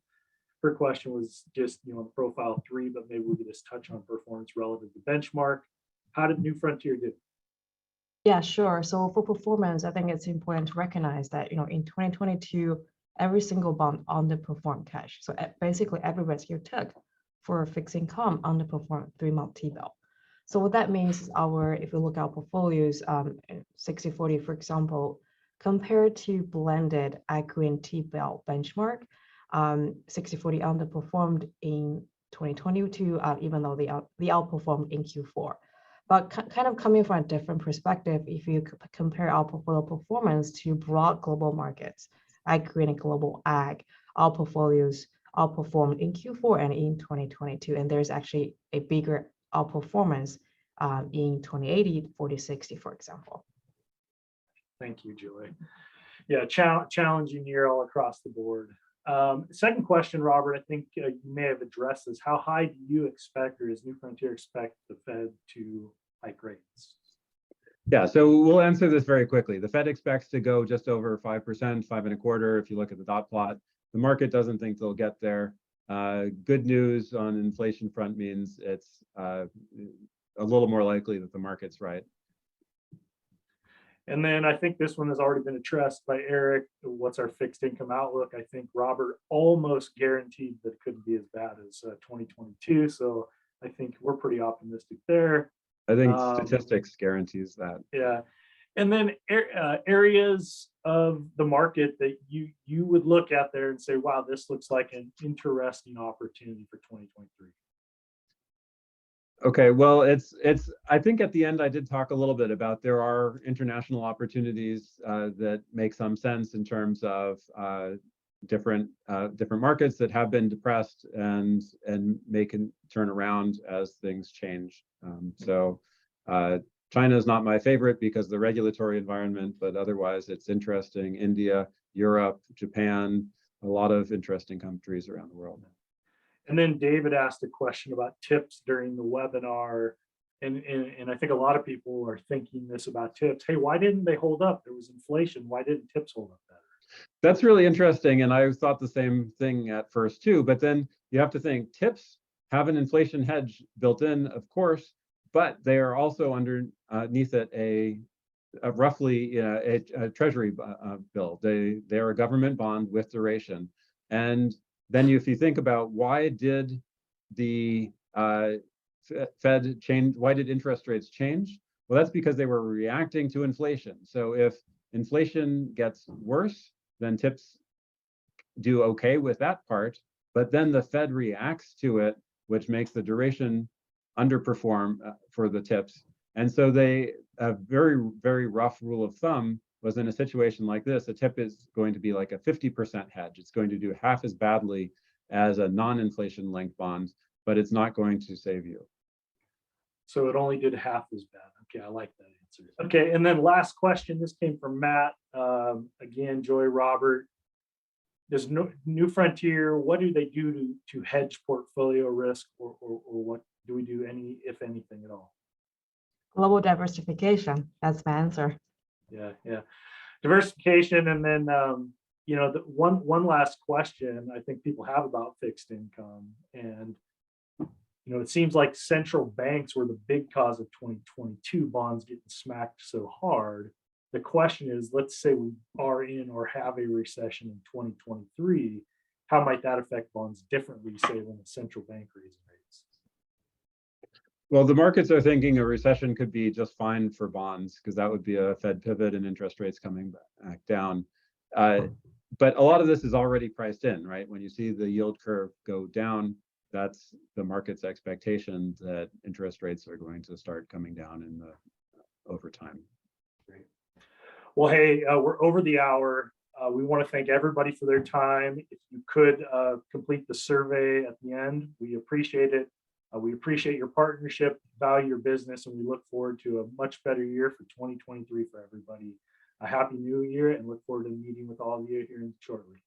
her question was just, the profile 3, but maybe we could just touch on performance relative to benchmark. How did New Frontier do? Yeah, sure. So for performance, I think it's important to recognize that, in 2022, every single bond underperformed cash. So basically every risk you took for fixed income underperformed 3-month T-bill. So what that means is if we look at our portfolios, 60/40, for example, compared to blended equity and T-bill benchmark, 60/40 underperformed in 2022, even though they outperformed in Q4. But kind of coming from a different perspective, if you compare our portfolio performance to broad global markets, equity and global ag, our portfolios outperformed in Q4 and in 2022. And there's actually a bigger outperformance in 2080, 40/60, for example. Thank you, Julie. Yeah, challenging year all across the board. Second question, Robert, I think you may have addressed this. How high do you expect, or does New Frontier expect the Fed to hike rates? Yeah, so we'll answer this very quickly. The Fed expects to go just over 5%, 5.25%. If you look at the dot plot, the market doesn't think they'll get there. Good news on inflation front means it's a little more likely that the market's right. And then I think this one has already been addressed by Eric. What's our fixed income outlook? I think Robert almost guaranteed that it couldn't be as bad as 2022. So I think we're pretty optimistic there. I think statistics guarantees that. Yeah. And then areas of the market that you would look at there and say, wow, this looks like an interesting opportunity for 2023. Okay, well, it's. I think at the end I did talk a little bit about there are international opportunities that make some sense in terms of different markets that have been depressed and may turn around as things change. So China is not my favorite because of the regulatory environment, but otherwise it's interesting. India, Europe, Japan, a lot of interesting countries around the world. And then David asked a question about tips during the webinar. And I think a lot of people are thinking this about tips. Hey, why didn't they hold up? There was inflation. Why didn't tips hold up better? That's really interesting, and I thought the same thing at first too. But then you have to think TIPS have an inflation hedge built in, of course, but they are also underneath it a roughly a treasury bill. They are a government bond with duration. And then if you think about why did the Fed change, why did interest rates change? Well, that's because they were reacting to inflation. So if inflation gets worse, then TIPS do okay with that part, but then the Fed reacts to it, which makes the duration underperform for the TIPS. And so a very, very rough rule of thumb was in a situation like this, a TIP is going to be like a 50% hedge. It's going to do half as badly as a non-inflation linked bond, but it's not going to save you. So it only did half as bad. Okay, I like that answer. Okay, and then last question. This came from Matt. Again, Joy, Robert. Does New Frontier, what do they do to hedge portfolio risk, or what do we do if anything at all? Global diversification, that's my answer. Yeah. Diversification, and then the one last question I think people have about fixed income, and it seems like central banks were the big cause of 2022 bonds getting smacked so hard. The question is, let's say we are in or have a recession in 2023, how might that affect bonds differently, say, when the central bank raises rates? Well, the markets are thinking a recession could be just fine for bonds because that would be a Fed pivot and interest rates coming back down. But a lot of this is already priced in, right? When you see the yield curve go down, that's the market's expectation that interest rates are going to start coming down over time. Great. Well, hey, we're over the hour. We want to thank everybody for their time. If you could complete the survey at the end, we appreciate it. We appreciate your partnership, value your business, and we look forward to a much better year for 2023 for everybody. A happy new year, and look forward to meeting with all of you here shortly.